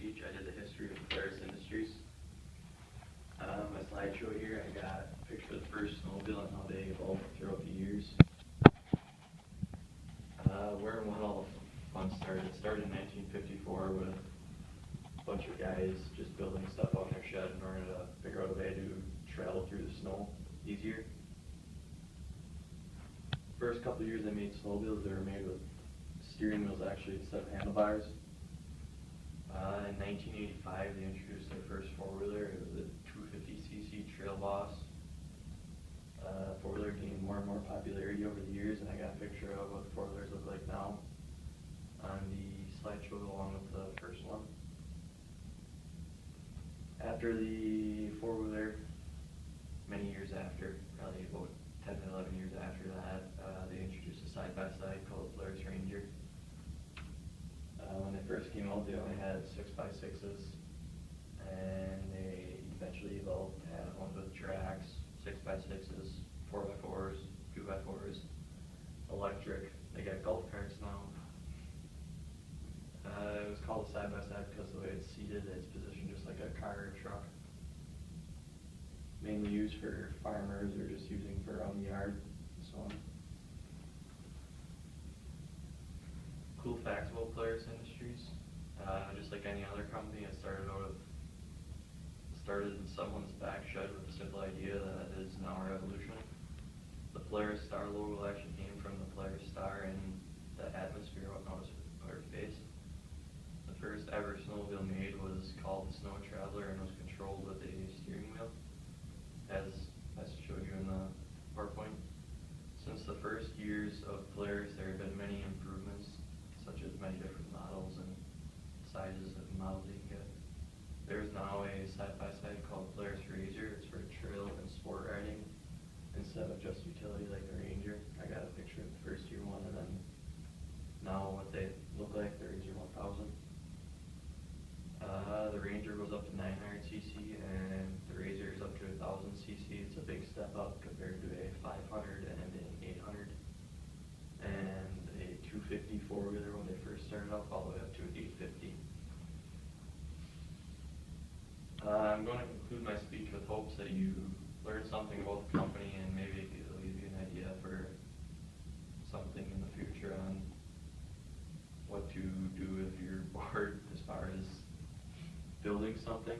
Speech. I did the history of Polaris Industries. My slideshow here, I got a picture of the first snowmobile and how they evolved throughout the years. Where and when all fun started. It started in 1954 with a bunch of guys just building stuff out in their shed in order to figure out a way to travel through the snow easier. First couple of years they made snowmobiles. They were made with steering wheels actually instead of handlebars. In 1985 they introduced their first four-wheeler. It was a 250cc Trail Boss. Four-wheeler gained more and more popularity over the years, and I got a picture of what the four-wheelers look like now on the slideshow along with the first one. After the four-wheeler, many years after, probably about 10 to 11 years after that, they introduced a side-by-side called the Polaris Ranger. When they first came out, they only had 6x6s, and they eventually evolved to have ones with tracks, 6x6s, 4x4s, 2x4s, electric. They got golf carts now. It was called a side-by-side because the way it's seated, it's positioned just like a car or truck. Mainly used for farmers or just using for around the yard and so on. Cool facts about Polaris Industries. Just like any other company, it started in someone's back shed with a simple idea that is now a revolution. The Polaris Star logo actually came from the Polaris Star in the atmosphere out in outer space. The first ever snowmobile made was called the Snow Traveler and was controlled with a steering wheel, as I showed you in the PowerPoint. Since the first years of Polaris, there have been many improvements, such as many different models and sizes of models you can get. There's now a side-by-side called Polaris Razor. It's for trail and sport riding instead of just utility like the Ranger. I got a picture of the first year one, and then now what they look like, the Razor 1000. The Ranger goes up to 900cc and the Razor is up to 1000cc. It's a big step up compared to a 500 and an 800 and a 250 four-wheeler when they first started up, all the way up to an 850. I'm going to conclude my speech with hopes that you learn something about the company and maybe it'll give you an idea for something in the future on what to do if you're bored as far as building something.